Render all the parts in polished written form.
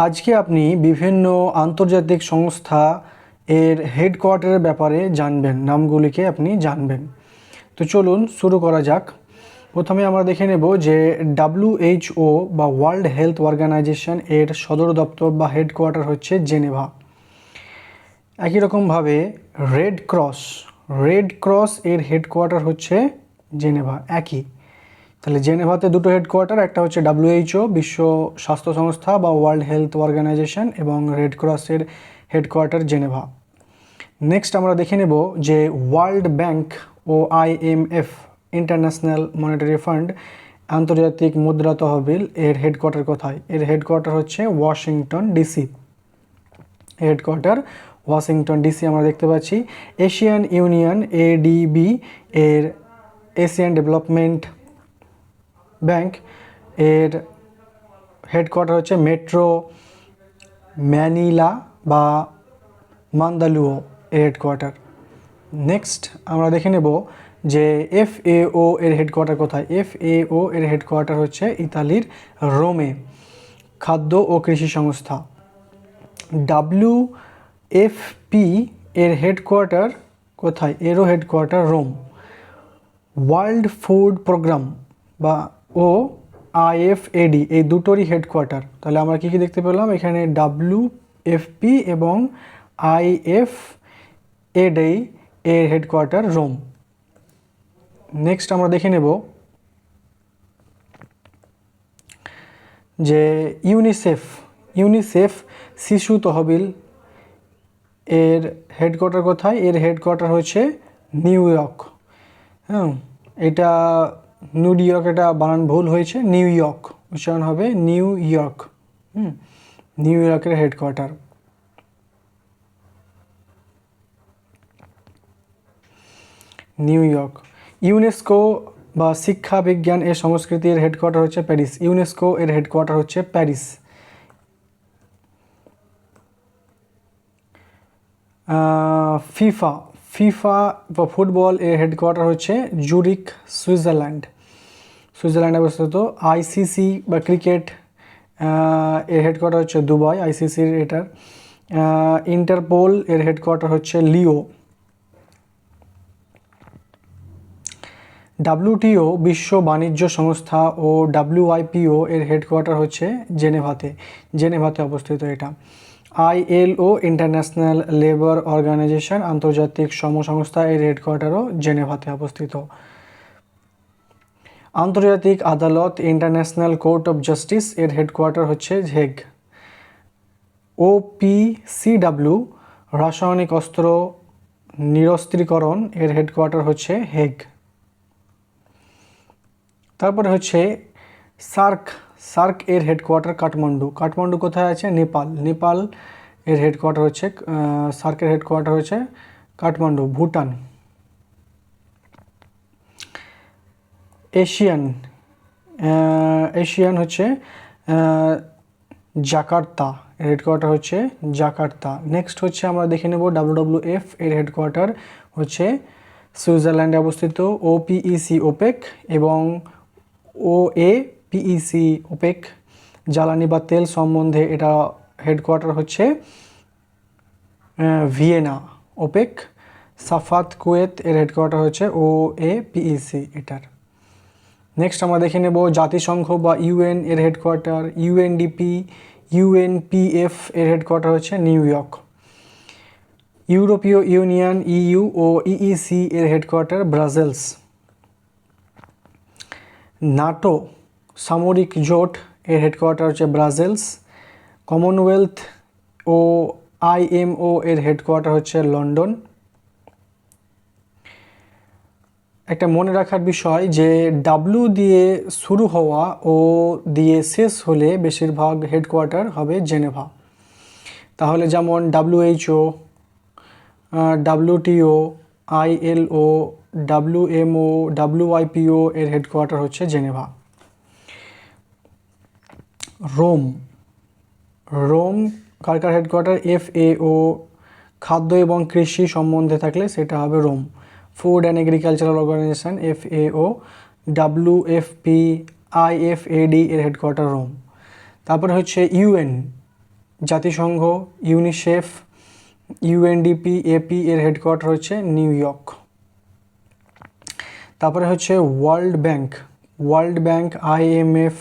আজকে আপনি বিভিন্ন আন্তর্জাতিক সংস্থা এর হেডকোয়ার্টারের ব্যাপারে জানবেন, নামগুলিকে আপনি জানবেন। তো চলুন শুরু করা যাক। প্রথমে আমরা দেখে নেব যে WHO বা ওয়ার্ল্ড হেলথ অর্গানাইজেশন এর সদর দপ্তর বা হেডকোয়ার্টার হচ্ছে জেনেভা। একই রকমভাবে রেড ক্রস এর হেডকোয়ার্টার হচ্ছে জেনেভা, একই। তাহলে জেনেভাতে দুটো হেডকোয়ার্টার, একটা হচ্ছে WHO বিশ্ব স্বাস্থ্য সংস্থা বা ওয়ার্ল্ড হেলথ অর্গানাইজেশন, এবং রেড ক্রসের হেডকোয়ার্টার জেনেভা। নেক্সট আমরা দেখে নেব যে ওয়ার্ল্ড ব্যাংক ও IMF ইন্টারন্যাশনাল মনিটারি ফান্ড আন্তর্জাতিক মুদ্রা তহবিল এর হেডকোয়ার্টার কোথায়? এর হেডকোয়ার্টার হচ্ছে Washington DC. Headquarter Washington DC আমরা দেখতে পাচ্ছি। এশিয়ান ইউনিয়ন ADB এর এশিয়ান ডেভেলপমেন্ট ব্যাংক এর হেডকোয়ার্টার হচ্ছে মেট্রো ম্যানিলা বা মান্দালুও এর হেডকোয়ার্টার। নেক্সট আমরা দেখে নেব যে FAO এর হেডকোয়ার্টার কোথায়? FAO এর হেডকোয়ার্টার হচ্ছে ইতালির রোমে, খাদ্য ও কৃষি সংস্থা। WFP এর হেডকোয়ার্টার কোথায়? এরও headquarter Rome. World food programme বা IFAD এই দুটোরই হেডকোয়ার্টার। তাহলে আমরা কী কী দেখতে পেলাম এখানে? WFP এবং IFAD এর হেডকোয়ার্টার রোম। নেক্সট আমরা দেখে নেব যে ইউনিসেফ শিশু তহবিল এর হেডকোয়ার্টার কোথায়? এর হেডকোয়ার্টার হচ্ছে নিউ ইয়র্ক। হ্যাঁ, এটা এটা বানান ভুল হয়েছে, নিউ ইয়র্ক উচ্চারণ হবে নিউ ইয়র্ক। নিউ ইয়র্কের হেডকোয়ার্টার। New York. ইউনেস্কো বা শিক্ষা বিজ্ঞান এর সংস্কৃতি এর হেডকোয়ার্টার হচ্ছে প্যারিস। ইউনেস্কো এর হেডকোয়ার্টার হচ্ছে প্যারিস। ফিফা বা ফুটবল এর হেডকোয়ার্টার হচ্ছে জুরিক, সুইজারল্যান্ডে অবস্থিত। ICC বা ক্রিকেট এর হেডকোয়ার্টার হচ্ছে দুবাই, ICCর এটার। ইন্টারপোল এর হেডকোয়ার্টার হচ্ছে লিও। WTO বিশ্ব বাণিজ্য সংস্থা ও WIPO এর হেডকোয়ার্টার হচ্ছে জেনেভাতে অবস্থিত এটা। ILO ইন্টারন্যাশনাল লেবার অর্গানাইজেশন আন্তর্জাতিক শ্রম সংস্থা এর হেডকোয়ার্টারও জেনেভাতে অবস্থিত। আন্তর্জাতিক আদালত ইন্টারন্যাশনাল কোর্ট অফ জাস্টিস এর হেডকোয়ার্টার হচ্ছে হেগ। OPCW রাসায়নিক অস্ত্র নিরস্ত্রীকরণ এর হেডকোয়ার্টার হচ্ছে হেগ। তারপরে হচ্ছে সার্ক এর হেডকোয়ার্টার কাঠমান্ডু কোথায় আছে? নেপাল এর হেডকোয়ার্টার হচ্ছে সার্কের হেডকোয়ার্টার হচ্ছে কাঠমান্ডু, ভুটান। এশিয়ান হচ্ছে জাকার্তা, এর হেডকোয়ার্টার হচ্ছে জাকার্তা। নেক্সট হচ্ছে আমরা দেখে নেব WWF এর হেডকোয়ার্টার হচ্ছে সুইজারল্যান্ডে অবস্থিত। OPEC ওপেক এবং OAPEC ওপেক জ্বালানি বা তেল সম্বন্ধে এটা হেডকোয়ার্টার হচ্ছে ভিয়েনা, ওপেক। সাফাত কুয়েত এর হেডকোয়ার্টার হচ্ছে OAPEC এটার। নেক্সট আমরা দেখে নেব জাতিসংঘ বা UN এর হেডকোয়ার্টার। UNPF এর হেডকোয়ার্টার হচ্ছে নিউ ইয়র্ক। ইউরোপীয় ইউনিয়ন EU ও EEC এর হেডকোয়ার্টার ব্রাসেলস। নাটো সামরিক জোট এর হেডকোয়ার্টার হচ্ছে ব্রাসেলস। কমনওয়েলথ ও IMO এর হেডকোয়ার্টার হচ্ছে লন্ডন। একটা মনে রাখার বিষয় যে W দিয়ে শুরু হওয়া ও দিয়ে শেষ হলে বেশিরভাগ হেডকোয়ার্টার হবে জেনেভা। তাহলে যেমন WHO, WTO, ILO, WMO, WIPO এর হেডকোয়ার্টার হচ্ছে জেনেভা। রোম কার হেডকোয়ার্টার? FAO খাদ্য এবং কৃষি সম্বন্ধে থাকলে সেটা হবে Rome. Food and agricultural organisation FAO, WFP, IFAD এর হেডকোয়ার্টার রোম। তারপরে হচ্ছে UN জাতিসংঘ, ইউনিসেফ, ইউএনডিপি, এপি এর হেডকোয়ার্টার হচ্ছে নিউ ইয়র্ক। তারপরে হচ্ছে ওয়ার্ল্ড ব্যাংক, আইএমএফ,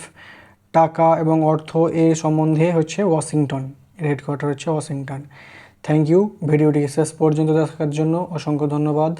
টাকা এবং অর্থ এর সম্বন্ধে হচ্ছে ওয়াশিংটন, এর হেডকোয়ার্টার হচ্ছে ওয়াশিংটন। থ্যাংক ইউ, ভিডিওটি শেষ পর্যন্ত দেখার জন্য অসংখ্য ধন্যবাদ।